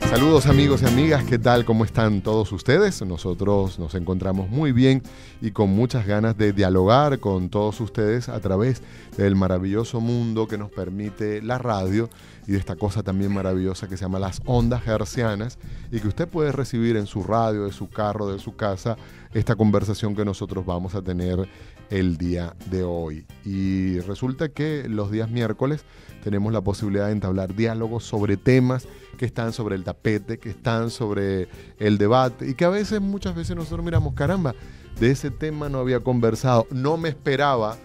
Saludos amigos y amigas, ¿qué tal? ¿Cómo están todos ustedes? Nosotros nos encontramos muy bien y con muchas ganas de dialogar con todos ustedes a través del maravilloso mundo que nos permite la radio y de esta cosa también maravillosa que se llama las ondas hercianas y que usted puede recibir en su radio, de su carro, de su casa, esta conversación que nosotros vamos a tener el día de hoy. Y resulta que los días miércoles tenemos la posibilidad de entablar diálogos sobre temas que están sobre el tapete, que están sobre el debate y que a veces, muchas veces nosotros miramos, caramba, de ese tema no había conversado, no me esperaba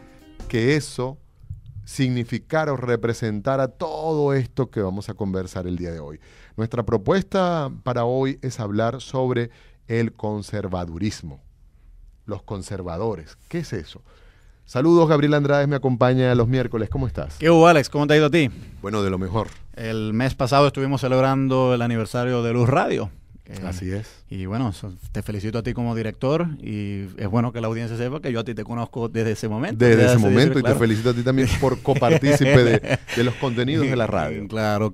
que eso significara o representara todo esto que vamos a conversar el día de hoy. Nuestra propuesta para hoy es hablar sobre el conservadurismo, los conservadores. ¿Qué es eso? Saludos, Gabriel Andrade me acompaña los miércoles. ¿Cómo estás? ¿Qué hubo, Alex? ¿Cómo te ha ido a ti? Bueno, de lo mejor. El mes pasado estuvimos celebrando el aniversario de Luz Radio. Así es. Y bueno, te felicito a ti como director y es bueno que la audiencia sepa que yo a ti te conozco desde ese momento. Desde ese momento, y claro, te felicito a ti también por copartícipe de los contenidos de la radio. Claro.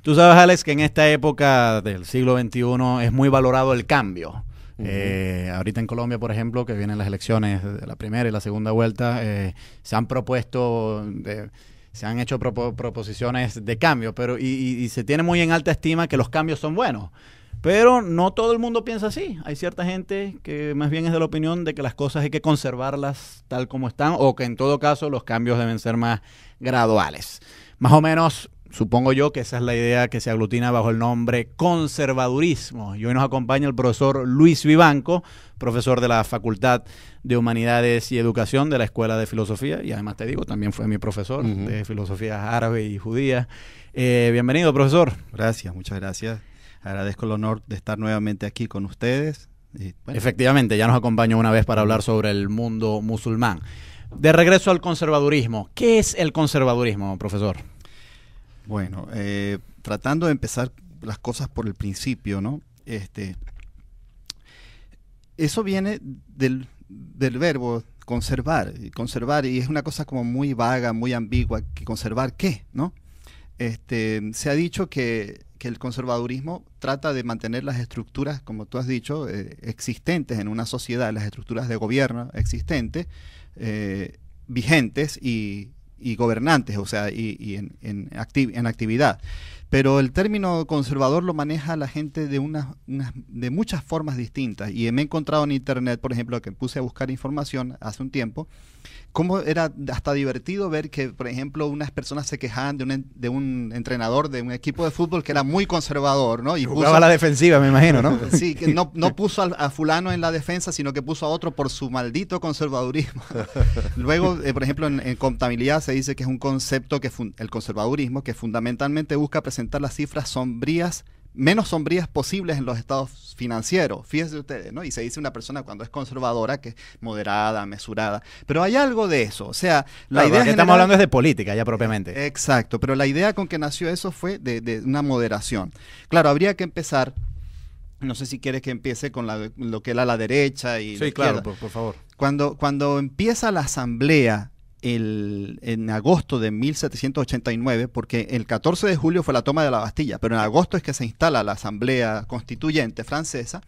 Tú sabes, Alex, que en esta época del siglo XXI es muy valorado el cambio. Ahorita en Colombia, por ejemplo, que vienen las elecciones de la primera y la segunda vuelta, se han propuesto, se han hecho proposiciones de cambio, pero y se tiene muy en alta estima que los cambios son buenos. Pero no todo el mundo piensa así. Hay cierta gente que más bien es de la opinión de que las cosas hay que conservarlas tal como están o que en todo caso los cambios deben ser más graduales. Más o menos, supongo yo que esa es la idea que se aglutina bajo el nombre conservadurismo. Y hoy nos acompaña el profesor Luis Vivanco, profesor de la Facultad de Humanidades y Educación de la Escuela de Filosofía. Y además te digo, también fue mi profesor de filosofía árabe y judía. Bienvenido, profesor. Gracias, muchas gracias. Agradezco el honor de estar nuevamente aquí con ustedes. Y, bueno. Efectivamente, ya nos acompañó una vez para hablar sobre el mundo musulmán. De regreso al conservadurismo. ¿Qué es el conservadurismo, profesor? Bueno, tratando de empezar las cosas por el principio, ¿no? Eso viene del verbo conservar, y es una cosa como muy vaga, muy ambigua. ¿Que conservar qué, no? Se ha dicho que el conservadurismo trata de mantener las estructuras, como tú has dicho, existentes en una sociedad, las estructuras de gobierno existentes, vigentes y gobernantes, o sea, en actividad. Pero el término conservador lo maneja la gente de muchas formas distintas. Y me he encontrado en internet, por ejemplo, que puse a buscar información hace un tiempo, cómo era hasta divertido ver que, por ejemplo, unas personas se quejaban de un entrenador de un equipo de fútbol que era muy conservador, ¿no? Y jugaba a la defensiva, me imagino, ¿no? Sí, que no puso a fulano en la defensa, sino que puso a otro por su maldito conservadurismo. Luego, por ejemplo, en contabilidad se dice que es un concepto, el conservadurismo, que fundamentalmente busca presentar las cifras menos sombrías posibles en los estados financieros. Fíjense ustedes, ¿no? Y se dice una persona cuando es conservadora que es moderada, mesurada. Pero hay algo de eso. O sea, la idea general, estamos hablando es de política ya propiamente. Exacto, pero la idea con que nació eso fue de una moderación. Claro, habría que empezar, no sé si quieres que empiece con lo que era la derecha y sí, claro, por favor. Cuando empieza la asamblea en agosto de 1789, porque el 14 de julio fue la toma de la Bastilla, pero en agosto es que se instala la Asamblea Constituyente francesa,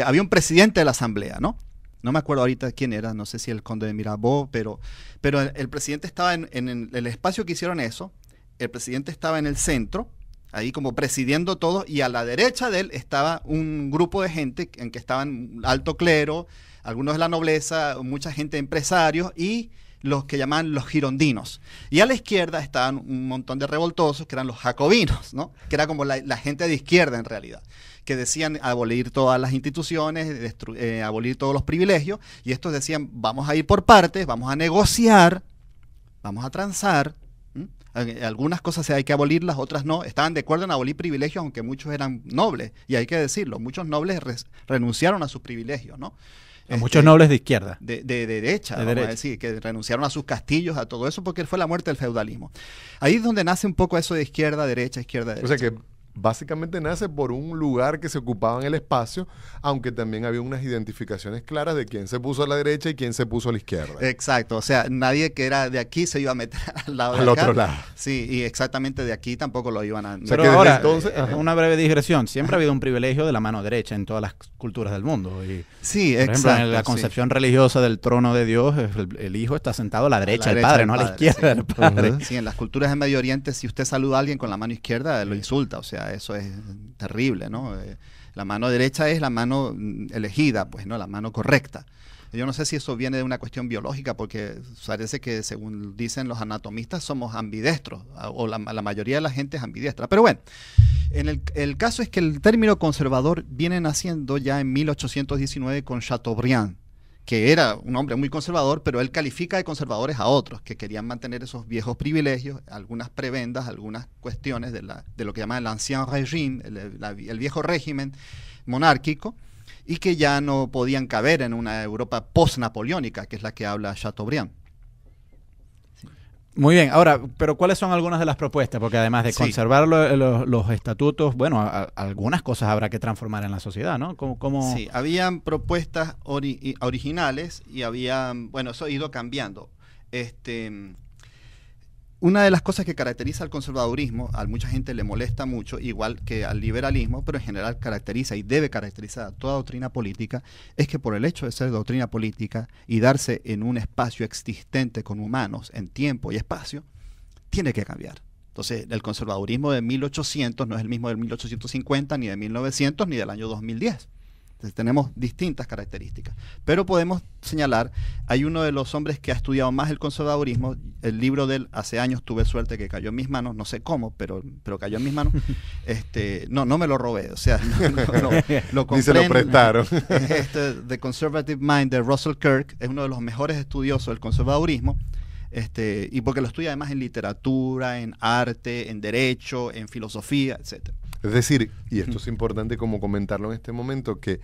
había un presidente de la Asamblea, ¿no? No me acuerdo ahorita quién era, no sé si el conde de Mirabeau, pero el presidente estaba en el espacio que hicieron eso, el presidente estaba en el centro, ahí como presidiendo todo, y a la derecha de él estaba un grupo de gente en que estaban alto clero, algunos de la nobleza, mucha gente empresarios y los que llamaban los girondinos. Y a la izquierda estaban un montón de revoltosos que eran los jacobinos, ¿no? Que era como la gente de izquierda en realidad, que decían abolir todas las instituciones, abolir todos los privilegios, y estos decían, vamos a ir por partes, vamos a negociar, vamos a transar. Algunas cosas hay que abolirlas, otras no. Estaban de acuerdo en abolir privilegios, aunque muchos eran nobles, y hay que decirlo, muchos nobles renunciaron a sus privilegios, ¿no? A muchos nobles de izquierda. De derecha, vamos a decir, que renunciaron a sus castillos, a todo eso, porque fue la muerte del feudalismo. Ahí es donde nace un poco eso de izquierda, derecha. O sea que básicamente nace por un lugar que se ocupaba en el espacio, aunque también había unas identificaciones claras de quién se puso a la derecha y quién se puso a la izquierda. Exacto, o sea, nadie que era de aquí se iba a meter al lado de acá. Al otro lado. Sí, y exactamente de aquí tampoco lo iban a... O sea, Pero que desde ahora, entonces- una breve digresión. Siempre ha habido un privilegio de la mano derecha en todas las culturas del mundo. Y, Sí, por ejemplo, exacto. en la sí. concepción religiosa del trono de Dios, el hijo está sentado a la derecha del derecha padre, del no a la padre, izquierda sí. del padre. Ajá. Sí, en las culturas del Medio Oriente, si usted saluda a alguien con la mano izquierda, lo insulta. O sea, eso es terrible, ¿no? La mano derecha es la mano elegida, pues, ¿no? La mano correcta. Yo no sé si eso viene de una cuestión biológica, porque parece que, según dicen los anatomistas, somos ambidestros, o la mayoría de la gente es ambidiestra. Pero bueno, el caso es que el término conservador viene naciendo ya en 1819 con Chateaubriand, que era un hombre muy conservador, pero él califica de conservadores a otros que querían mantener esos viejos privilegios, algunas prebendas, algunas cuestiones de lo que llaman el ancien régime, el viejo régimen monárquico, y que ya no podían caber en una Europa post-napoleónica, que es la que habla Chateaubriand. Muy bien, ahora, pero ¿cuáles son algunas de las propuestas? Porque además de Sí. conservar los estatutos, bueno, algunas cosas habrá que transformar en la sociedad, ¿no? ¿Cómo? Sí, habían propuestas originales y habían, bueno, eso ha ido cambiando. Una de las cosas que caracteriza al conservadurismo, a mucha gente le molesta mucho, igual que al liberalismo, pero en general caracteriza y debe caracterizar a toda doctrina política, es que por el hecho de ser doctrina política y darse en un espacio existente con humanos en tiempo y espacio, tiene que cambiar. Entonces, el conservadurismo de 1800 no es el mismo del 1850, ni de 1900, ni del año 2010. Entonces, tenemos distintas características. Pero podemos señalar, hay uno de los hombres que ha estudiado más el conservadurismo, el libro de él, hace años tuve suerte que cayó en mis manos, no sé cómo, pero cayó en mis manos. No me lo robé, o sea, lo compré. Ni se lo prestaron. The Conservative Mind de Russell Kirk es uno de los mejores estudiosos del conservadurismo. Y porque lo estudia además en literatura, en arte, en derecho, en filosofía, etcétera. Es decir, y esto es importante como comentarlo en este momento, que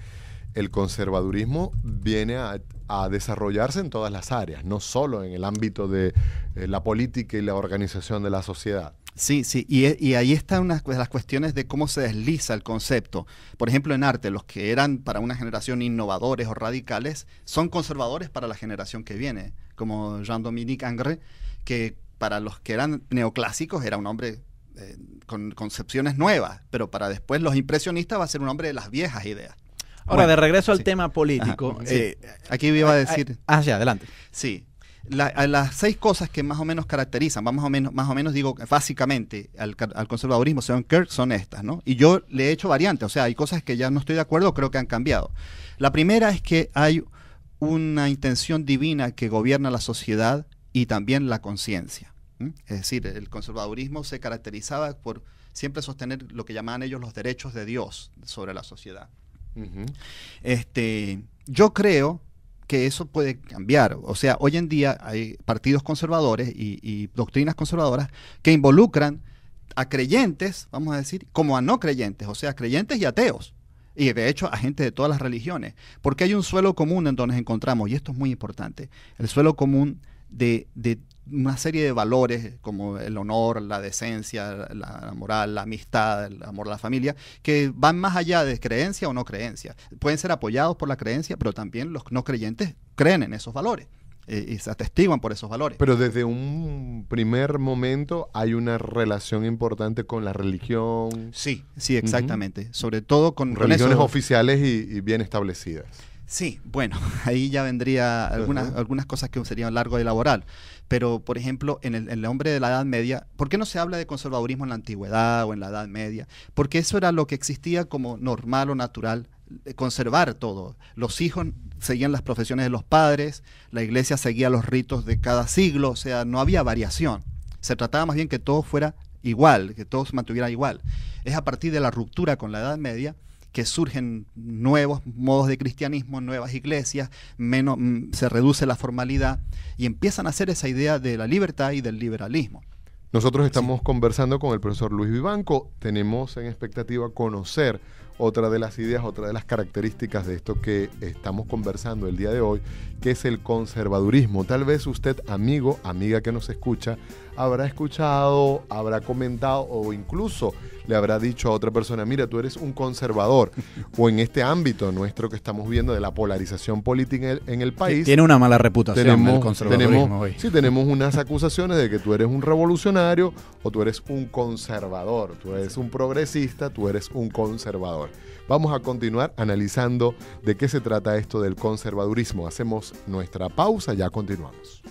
el conservadurismo viene a desarrollarse en todas las áreas, no solo en el ámbito de la política y la organización de la sociedad. Sí, sí, y ahí están unas de las cuestiones de cómo se desliza el concepto. Por ejemplo, en arte, los que eran para una generación innovadores o radicales son conservadores para la generación que viene, como Jean-Dominique Ingres, que para los que eran neoclásicos era un hombre con concepciones nuevas, pero para después los impresionistas va a ser un hombre de las viejas ideas. Ahora, Bueno, de regreso al sí. tema político. Ajá, sí. Aquí iba a decir... Sí, adelante. Sí. Las 6 cosas que más o menos caracterizan, más o menos digo básicamente al conservadurismo según Kirk son estas, ¿no? Y yo le he hecho variantes, o sea, hay cosas que ya no estoy de acuerdo, creo que han cambiado. La primera es que hay una intención divina que gobierna la sociedad y también la conciencia. Es decir, el conservadurismo se caracterizaba por siempre sostener lo que llamaban ellos los derechos de Dios sobre la sociedad. Uh-huh. Yo creo que eso puede cambiar. O sea, hoy en día hay partidos conservadores y doctrinas conservadoras que involucran a creyentes, vamos a decir, como a no creyentes, o sea, creyentes y ateos. Y de hecho a gente de todas las religiones. Porque hay un suelo común en donde nos encontramos, y esto es muy importante, el suelo común de una serie de valores como el honor, la decencia, la moral, la amistad, el amor a la familia, que van más allá de creencia o no creencia. Pueden ser apoyados por la creencia, pero también los no creyentes creen en esos valores y se atestiguan por esos valores. Pero desde un primer momento hay una relación importante con la religión. Sí, sí, exactamente. Sobre todo con Religiones eso. oficiales y bien establecidas. Sí, bueno, ahí ya vendría algunas cosas que serían largo de elaborar. Pero, por ejemplo, en el hombre de la Edad Media, ¿por qué no se habla de conservadurismo en la Antigüedad o en la Edad Media? Porque eso era lo que existía como normal o natural, conservar todo. Los hijos seguían las profesiones de los padres, la iglesia seguía los ritos de cada siglo, o sea, no había variación. Se trataba más bien que todo fuera igual, que todo se mantuviera igual. Es a partir de la ruptura con la Edad Media que surgen nuevos modos de cristianismo, nuevas iglesias, se reduce la formalidad y empiezan a hacer esa idea de la libertad y del liberalismo. Nosotros estamos conversando con el profesor Luis Vivanco. Tenemos en expectativa conocer otra de las ideas, otra de las características de esto que estamos conversando el día de hoy, que es el conservadurismo. Tal vez usted, amigo, amiga que nos escucha, habrá escuchado, habrá comentado o incluso le habrá dicho a otra persona, mira, tú eres un conservador. O en este ámbito nuestro que estamos viendo de la polarización política en el país. Tiene una mala reputación el conservadurismo hoy. Sí, tenemos unas acusaciones de que tú eres un revolucionario o tú eres un conservador. Tú eres un progresista, tú eres un conservador. Vamos a continuar analizando de qué se trata esto del conservadurismo. Hacemos nuestra pausa, ya continuamos.